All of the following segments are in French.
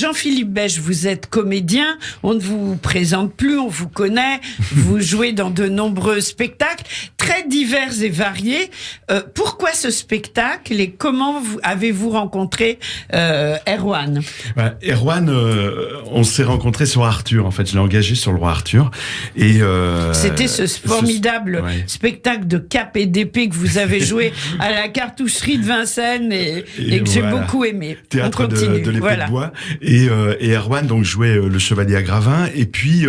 Jean-Philippe Bèche, vous êtes comédien, on ne vous présente plus, on vous connaît, vous jouez dans de nombreux spectacles, très divers et variés. Pourquoi ce spectacle et comment avez-vous rencontré Erwan ? Erwan, on s'est rencontrés sur Arthur, en fait, je l'ai engagé sur le roi Arthur. Et c'était ce formidable spectacle de cap et d'épée que vous avez joué à la cartoucherie de Vincennes et que j'ai beaucoup aimé. Théâtre de l'épée de bois. Et Erwan donc jouait le chevalier à Gravin. Et puis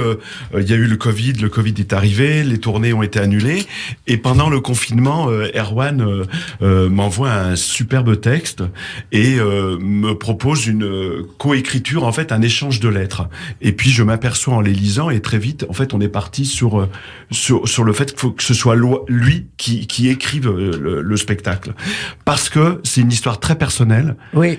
il y a eu le Covid est arrivé, les tournées ont été annulées. Et pendant le confinement, Erwan m'envoie un superbe texte et me propose une coécriture, en fait un échange de lettres. Et puis je m'aperçois en les lisant et très vite, en fait, on est parti sur le fait qu'il faut que ce soit lui qui écrive le spectacle, parce que c'est une histoire très personnelle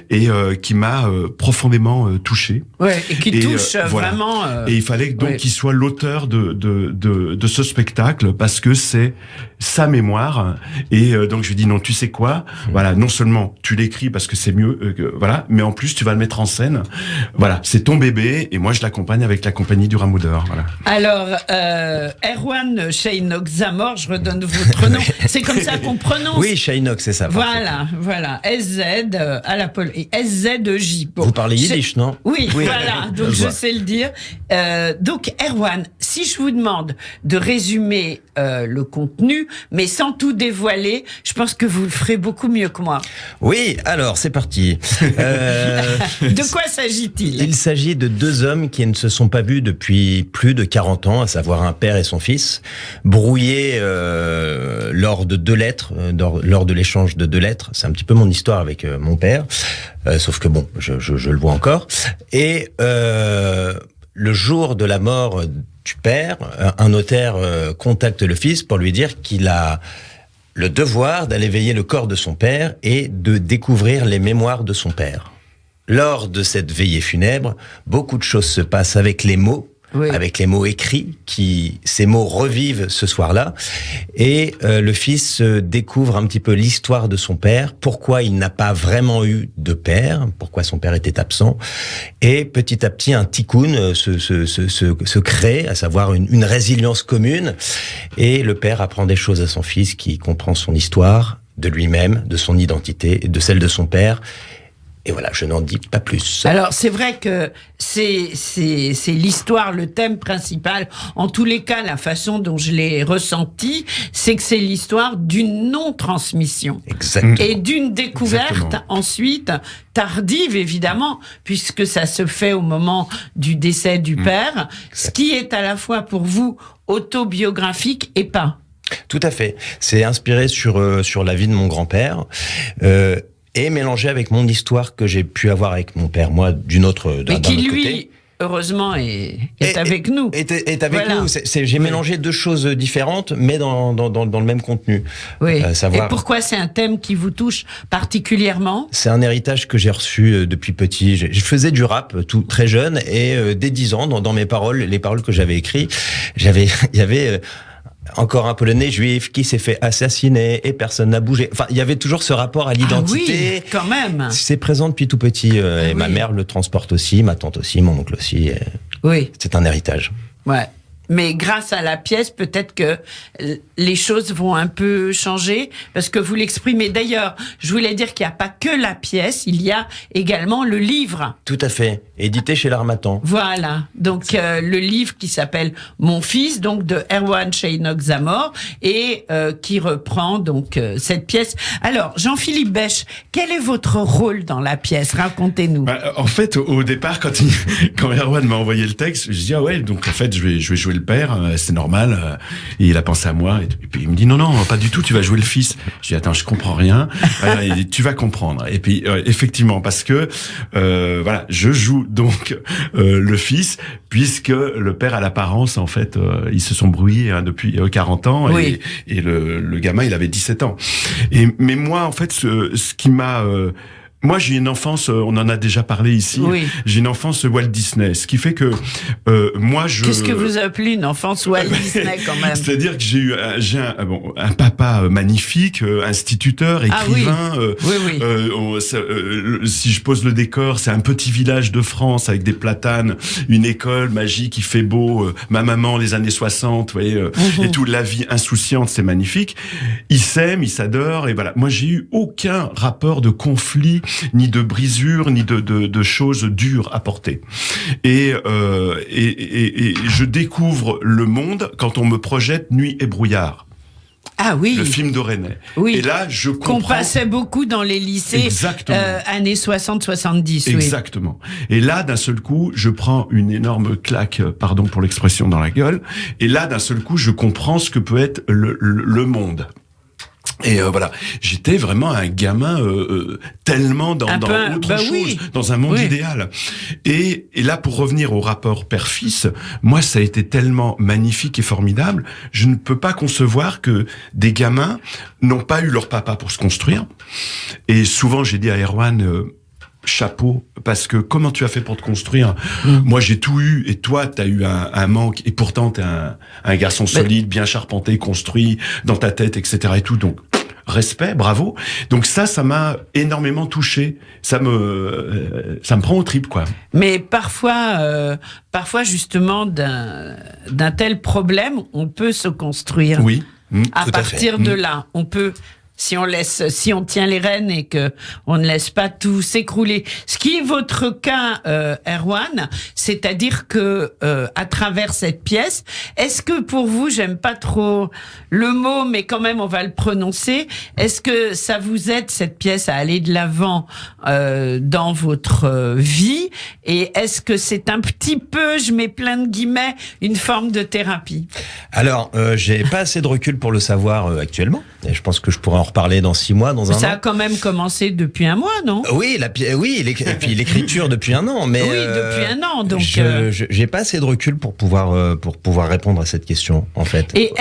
et qui m'a profondément touché. Et qui touche vraiment. Et il fallait donc qu'il soit l'auteur de ce spectacle, parce que c'est sa mémoire. Et donc je lui dis non, tu sais quoi, voilà, non seulement tu l'écris parce que c'est mieux, voilà, mais en plus tu vas le mettre en scène. Voilà, c'est ton bébé et moi je l'accompagne avec la compagnie du Ramoudeur. Voilà. Alors Erwan Sheinok Zamor, je redonne votre nom. C'est comme ça qu'on prononce. Oui, Sheinok, c'est ça. Voilà. SZ à la SZJ. Bon, vous parlez yiddish, non ? Oui, voilà. Donc je sais le dire. Donc Erwan, si je vous demande de résumer le contenu, mais sans tout dévoiler, je pense que vous le ferez beaucoup mieux que moi. Oui, alors c'est parti. De quoi s'agit-il ? Il s'agit de deux hommes qui ne se sont pas vus depuis plus de 40 ans, à savoir un père et son fils, brouillés lors de 2 lettres, lors de l'échange de 2 lettres. C'est un petit peu mon histoire avec mon père, sauf que bon, je le vois encore. Et le jour de la mort du père, un notaire contacte le fils pour lui dire qu'il a le devoir d'aller veiller le corps de son père et de découvrir les mémoires de son père. Lors de cette veillée funèbre, beaucoup de choses se passent avec les mots, avec les mots écrits, ces mots revivent ce soir-là, et le fils découvre un petit peu l'histoire de son père, pourquoi il n'a pas vraiment eu de père, pourquoi son père était absent, et petit à petit un tikkun se crée, à savoir une résilience commune, et le père apprend des choses à son fils qui comprend son histoire, de lui-même, de son identité, et de celle de son père. Et voilà, je n'en dis pas plus. Alors, c'est vrai que c'est l'histoire, le thème principal. En tous les cas, la façon dont je l'ai ressenti, c'est que c'est l'histoire d'une non-transmission. Exactement. Et d'une découverte, ensuite, tardive, évidemment, puisque ça se fait au moment du décès du père, ce qui est à la fois pour vous autobiographique et pas. Tout à fait. C'est inspiré sur la vie de mon grand-père. Et mélangé avec mon histoire que j'ai pu avoir avec mon père, moi, d'un autre côté. Heureusement, est avec nous. Est avec nous. J'ai mélangé 2 choses différentes, mais dans le même contenu. Oui. Et pourquoi c'est un thème qui vous touche particulièrement ? C'est un héritage que j'ai reçu depuis petit. Je faisais du rap très jeune, et dès 10 ans, dans mes paroles, les paroles que j'avais écrites, il y avait encore un Polonais juif qui s'est fait assassiner et personne n'a bougé. Enfin, il y avait toujours ce rapport à l'identité. Ah oui, quand même. C'est présent depuis tout petit. Et ma mère le transporte aussi, ma tante aussi, mon oncle aussi. C'est un héritage. Ouais. Mais grâce à la pièce, peut-être que les choses vont un peu changer, parce que vous l'exprimez. D'ailleurs, je voulais dire qu'il n'y a pas que la pièce, il y a également le livre. Tout à fait, édité chez l'Harmattan. Voilà, donc le livre qui s'appelle « Mon fils », donc de Erwan Sheinok Zamor, et qui reprend donc cette pièce. Alors, Jean-Philippe Bèche, quel est votre rôle dans la pièce ? Racontez-nous. En fait, au départ, quand Erwan m'a envoyé le texte, je dis donc en fait, je vais jouer le père, c'est normal, et il a pensé à moi, et puis il me dit non, pas du tout, tu vas jouer le fils. Je dis attends, je comprends rien. Il dit, tu vas comprendre. Et puis effectivement, parce que voilà, je joue donc le fils, puisque le père à l'apparence, en fait, ils se sont brouillés depuis 40 ans, et le gamin, il avait 17 ans. Mais moi, en fait, ce qui m'a Moi, j'ai une enfance, on en a déjà parlé ici, oui. J'ai une enfance Walt Disney, ce qui fait que moi, Qu'est-ce que vous appelez une enfance Walt Disney, quand même? C'est-à-dire que j'ai un papa magnifique, instituteur, écrivain. Si je pose le décor, c'est un petit village de France avec des platanes, une école magique, il fait beau, ma maman, les années 60, vous voyez, et toute la vie insouciante, c'est magnifique. Ils s'aiment, ils s'adorent, et voilà. Moi, j'ai eu aucun rapport de conflit, ni de brisure, ni de choses dures à porter. Et je découvre le monde quand on me projette Nuit et brouillard. Ah oui. Le film de René. Oui. Et là, je comprends. Qu'on passait beaucoup dans les lycées. Années 60-70. Exactement. Et là, d'un seul coup, je prends une énorme claque, pardon pour l'expression, dans la gueule. Et là, d'un seul coup, je comprends ce que peut être le monde. Et voilà, j'étais vraiment un gamin tellement dans autre chose, dans un monde idéal. Et là, pour revenir au rapport père-fils, moi, ça a été tellement magnifique et formidable. Je ne peux pas concevoir que des gamins n'ont pas eu leur papa pour se construire. Et souvent, j'ai dit à Erwan, chapeau, parce que comment tu as fait pour te construire? Moi, j'ai tout eu, et toi, t'as eu un manque, et pourtant, t'es un garçon solide, bien charpenté, construit, dans ta tête, etc. et tout, donc, respect, bravo. Donc ça m'a énormément touché. Ça me prend aux tripes, quoi. Mais parfois, justement, d'un tel problème, on peut se construire. Oui. À partir de là, on peut... Si on tient les rênes et que on ne laisse pas tout s'écrouler. Ce qui est votre cas, Erwan, c'est-à-dire que à travers cette pièce, est-ce que pour vous, j'aime pas trop le mot, mais quand même on va le prononcer, est-ce que ça vous aide, cette pièce, à aller de l'avant dans votre vie? Et est-ce que c'est un petit peu, je mets plein de guillemets, une forme de thérapie? Alors, j'ai pas assez de recul pour le savoir actuellement, et je pense que je pourrais en reparler dans 6 mois, dans un an. Ça a quand même commencé depuis un mois, non? Oui, et puis l'écriture depuis un an. Mais oui, depuis un an, donc. J'ai pas assez de recul pour pouvoir répondre à cette question, en fait. Et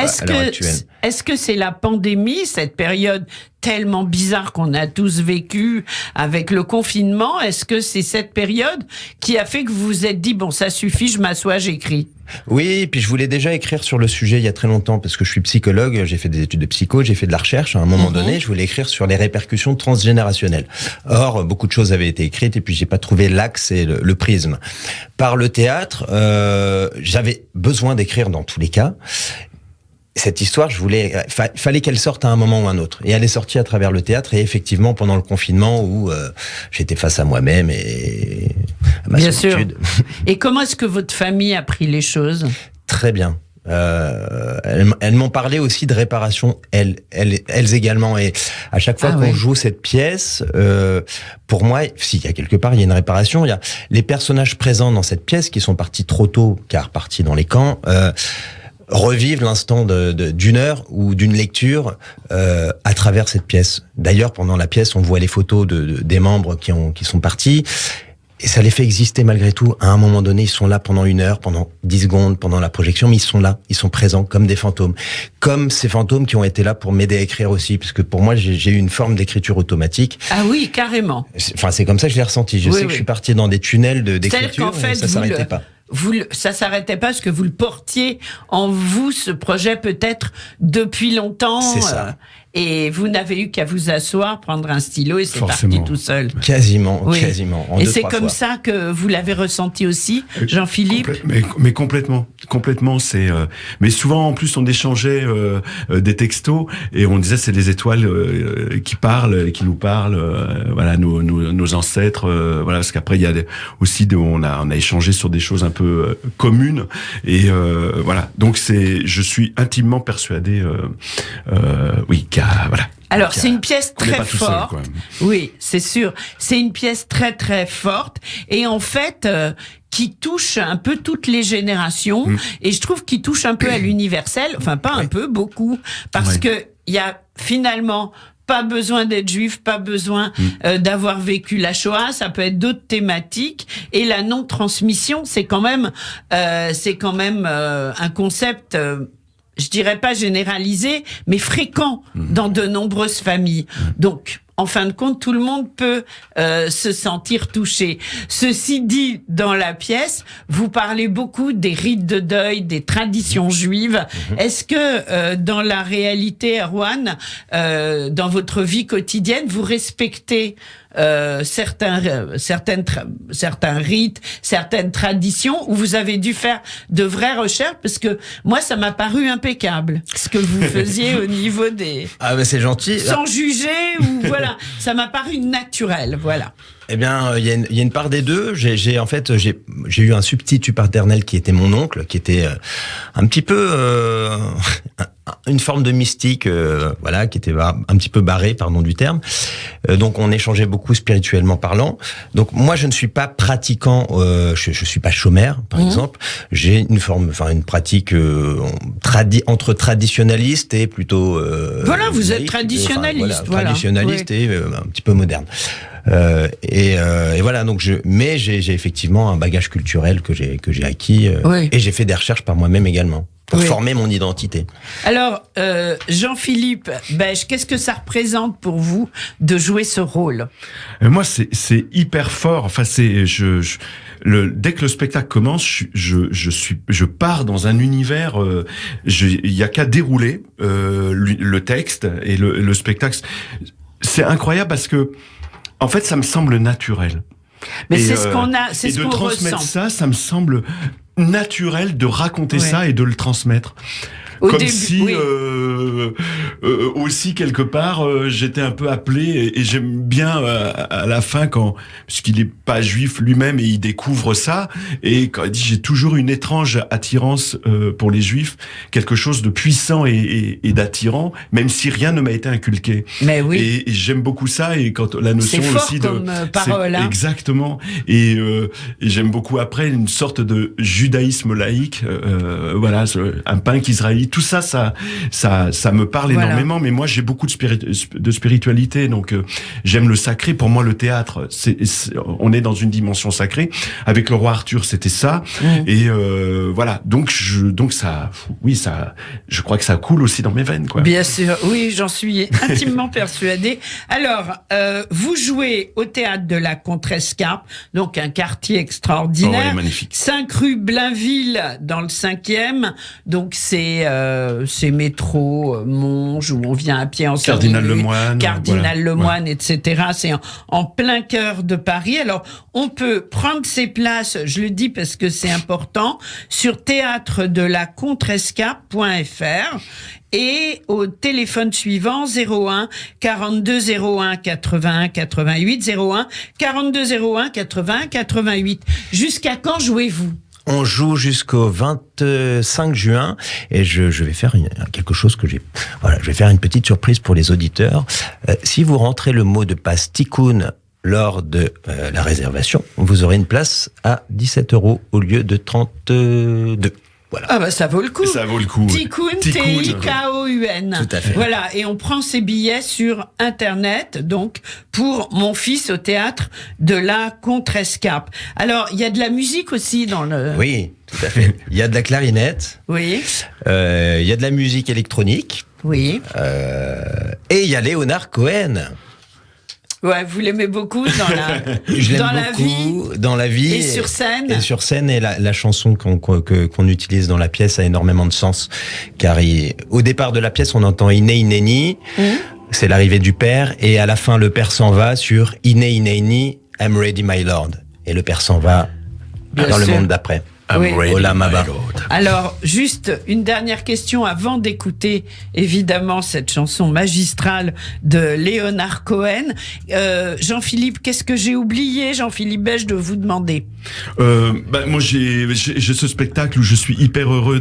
est-ce que c'est la pandémie, cette période tellement bizarre qu'on a tous vécu avec le confinement, est-ce que c'est cette période qui a fait que vous vous êtes dit, bon, ça suffit, je m'assois, j'écris? Oui, puis je voulais déjà écrire sur le sujet il y a très longtemps, parce que je suis psychologue, j'ai fait des études de psycho, j'ai fait de la recherche. À un moment donné, je voulais écrire sur les répercussions transgénérationnelles. Or, beaucoup de choses avaient été écrites, et puis j'ai pas trouvé l'axe et le prisme. Par le théâtre, j'avais besoin d'écrire dans tous les cas. Cette histoire, fallait qu'elle sorte à un moment ou un autre. Et elle est sortie à travers le théâtre, et effectivement, pendant le confinement, où j'étais face à moi-même et à ma solitude. Sûr. Et comment est-ce que votre famille a pris les choses? Très bien. Elles m'ont parlé aussi de réparation, elles également. Et à chaque fois qu'on joue cette pièce, pour moi, s'il y a quelque part, il y a une réparation. Il y a les personnages présents dans cette pièce qui sont partis trop tôt, car partis dans les camps, revivre l'instant d'une heure ou d'une lecture à travers cette pièce. D'ailleurs, pendant la pièce, on voit les photos des membres qui sont partis, et ça les fait exister malgré tout. À un moment donné, ils sont là pendant 1 heure, pendant 10 secondes, pendant la projection, mais ils sont là, ils sont présents comme des fantômes. Comme ces fantômes qui ont été là pour m'aider à écrire aussi, parce que pour moi, j'ai eu une forme d'écriture automatique. Ah oui, carrément. Enfin, c'est comme ça que je l'ai ressenti. Je sais que je suis parti dans des tunnels d'écriture, qu'en fait, et ça s'arrêtait pas. Ça s'arrêtait pas parce que vous le portiez en vous, ce projet, peut-être depuis longtemps. C'est ça. Et vous n'avez eu qu'à vous asseoir, prendre un stylo, et c'est parti tout seul. Quasiment. Et c'est comme ça que vous l'avez ressenti aussi, Jean-Philippe? Mais complètement. C'est. Mais souvent, en plus, on échangeait des textos, et on disait c'est les étoiles qui parlent, qui nous parlent. Voilà, nos ancêtres. Voilà, parce qu'après il y a aussi on a échangé sur des choses un peu communes. Et voilà. Donc je suis intimement persuadé. Voilà. Alors, c'est une pièce très forte. Seul, oui, c'est sûr. C'est une pièce très, très forte. Et en fait, qui touche un peu toutes les générations. Et je trouve qu'il touche un peu à l'universel. Enfin, pas un peu, beaucoup. Parce que il y a finalement pas besoin d'être juif, pas besoin d'avoir vécu la Shoah. Ça peut être d'autres thématiques. Et la non-transmission, c'est quand même un concept... je dirais pas généralisé, mais fréquent dans de nombreuses familles. Donc, en fin de compte, tout le monde peut se sentir touché. Ceci dit, dans la pièce, vous parlez beaucoup des rites de deuil, des traditions juives. Est-ce que dans la réalité, Erwan, dans votre vie quotidienne, vous respectez certains rites, certaines traditions, où vous avez dû faire de vraies recherches? Parce que moi, ça m'a paru impeccable, ce que vous faisiez au niveau des... Ah ben c'est gentil. Sans juger, ou voilà, ça m'a paru naturel, voilà. Eh bien, il y a une part des deux. J'ai eu un substitut paternel qui était mon oncle, qui était un petit peu une forme de mystique, voilà, qui était un petit peu barré, pardon du terme. Donc, on échangeait beaucoup spirituellement parlant. Donc, moi, je ne suis pas pratiquant. Je suis pas chômeur, par exemple. J'ai une pratique entre traditionnaliste et plutôt. Voilà, vous êtes traditionnaliste, voilà. Traditionnaliste et un petit peu moderne. Et voilà, donc mais j'ai effectivement un bagage culturel que j'ai acquis et j'ai fait des recherches par moi-même également pour former mon identité. Alors, Jean-Philippe Beige, qu'est-ce que ça représente pour vous de jouer ce rôle? Moi, c'est hyper fort. Enfin, dès que le spectacle commence, je pars dans un univers. Il y a qu'à dérouler le texte et le spectacle. C'est incroyable parce que, en fait, ça me semble naturel. Mais c'est ce qu'on a, c'est ce qu'on ressent. Et de transmettre ça me semble naturel de raconter ça et de le transmettre. Comme si aussi quelque part j'étais un peu appelé et j'aime bien à la fin puisqu'il est pas juif lui-même et il découvre ça et quand il dit j'ai toujours une étrange attirance pour les juifs, quelque chose de puissant et d'attirant, même si rien ne m'a été inculqué. Mais oui. Et j'aime beaucoup ça et quand la notion c'est fort aussi comme parole, hein. Exactement. Et j'aime beaucoup après une sorte de judaïsme laïque, voilà, un punk israélite. Tout ça me parle énormément, mais moi j'ai beaucoup de spiritualité, donc j'aime le sacré. Pour moi, le théâtre, on est dans une dimension sacrée. Avec le roi Arthur, c'était ça, et voilà. Donc ça, je crois que ça coule aussi dans mes veines, quoi. Bien sûr, oui, j'en suis intimement persuadée. Alors, vous jouez au théâtre de la Contrescarpe, donc un quartier extraordinaire. 5 rue Blainville dans le 5e, donc c'est métro, Monge, où on vient à pied en Cardinal Lemoine, Lemoine, etc. C'est en plein cœur de Paris. Alors, on peut prendre ses places, je le dis parce que c'est important, sur théâtredelacontrescarpe.fr et au téléphone suivant 01 42 01 81 88 01 42 01 81 88. Jusqu'à quand jouez-vous? On joue jusqu'au 25 juin et je vais faire quelque chose je vais faire une petite surprise pour les auditeurs. Si vous rentrez le mot de passe Tikkun lors de la réservation, vous aurez une place à 17 € au lieu de 32. Voilà. Ah bah ça vaut le coup. Ça vaut le coup. Tikkun, T-I-K-O-U-N. Tout à fait. Voilà, et on prend ses billets sur Internet, donc, pour Mon fils au théâtre de la Contrescarpe. Alors, il y a de la musique aussi dans le... Oui, tout à fait. Il y a de la clarinette. Oui. Il y a de la musique électronique. Oui. Et il y a Léonard Cohen. Ouais, vous l'aimez beaucoup dans la dans la vie et sur scène. Et sur scène, et la chanson qu'on utilise dans la pièce a énormément de sens, car au départ de la pièce, on entend Iné Inéni, c'est l'arrivée du père, et à la fin, le père s'en va sur Iné Inéni, I'm ready my lord, et le père s'en va dans le monde d'après. Oui. Alors, juste une dernière question avant d'écouter évidemment cette chanson magistrale de Léonard Cohen. Jean-Philippe, qu'est-ce que j'ai oublié, Jean-Philippe Beige, de vous demander? Moi, j'ai ce spectacle où je suis hyper heureux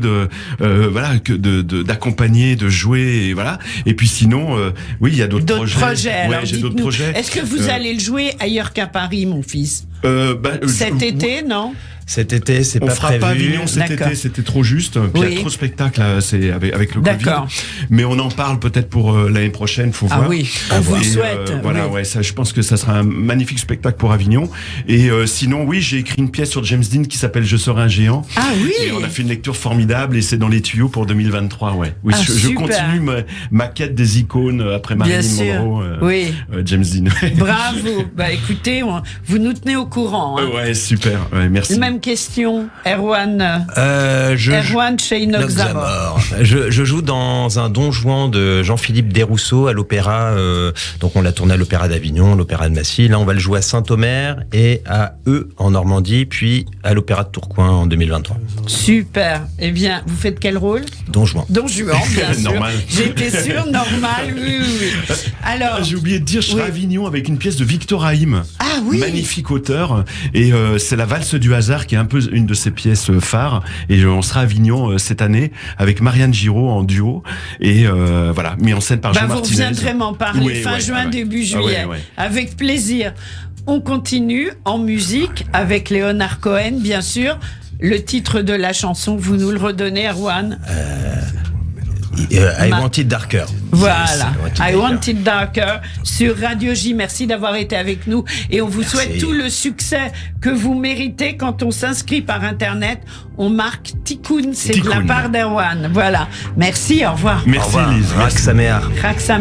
d'accompagner, de jouer, et voilà. Et puis sinon, oui, il y a d'autres projets. Alors, j'ai d'autres projets. Est-ce que vous allez le jouer ailleurs qu'à Paris, mon fils? Cet été, non? Cet été, c'est On pas fera prévu. pas Avignon cet été, c'était trop juste. Puis il y a trop de spectacles là, c'est avec le Covid. Mais on en parle peut-être pour l'année prochaine, faut voir. Ah oui, on vous le souhaite. Voilà, ouais, ça, je pense que ça sera un magnifique spectacle pour Avignon. Et sinon, oui, j'ai écrit une pièce sur James Dean qui s'appelle Je serai un géant. Ah oui. Et on a fait une lecture formidable et c'est dans les tuyaux pour 2023, ouais. Oui, je continue ma quête des icônes après Marilyn Monroe. James Dean. Bravo. Bah écoutez, vous nous tenez au courant. Hein. Ouais, super. Ouais, merci. Même question, Erwan. Erwan chez Inoxamore. Je joue dans un Don Juan de Jean-Philippe Desrousseaux à l'opéra. Donc on l'a tourné à l'opéra d'Avignon, l'opéra de Massy. Là, on va le jouer à Saint-Omer et à Eu en Normandie, puis à l'opéra de Tourcoing en 2023. Super. Eh bien, vous faites quel rôle? Don Juan. Don Juan, bien sûr. Normal. J'étais sûre, normal. Oui. Alors, j'ai oublié de dire, je serai à Avignon avec une pièce de Victor Haïm. Ah oui. Magnifique auteur. Et c'est la valse du hasard qui est un peu une de ses pièces phares. Et on sera à Avignon cette année avec Marianne Giraud en duo. Et voilà, mis en scène par Jean Martinez. Vous reviendrez m'en parler fin juin, début juillet. Avec plaisir. On continue en musique avec Léonard Cohen, bien sûr. Le titre de la chanson, vous nous le redonnez, Erwan? I Want It Darker. Voilà, I Want It Darker sur Radio J. Merci d'avoir été avec nous et on vous souhaite tout le succès que vous méritez. Quand on s'inscrit par Internet, on marque Tikkun, c'est de la part d'Erwan. Voilà, merci, au revoir. Merci Lise. Rak Sameach.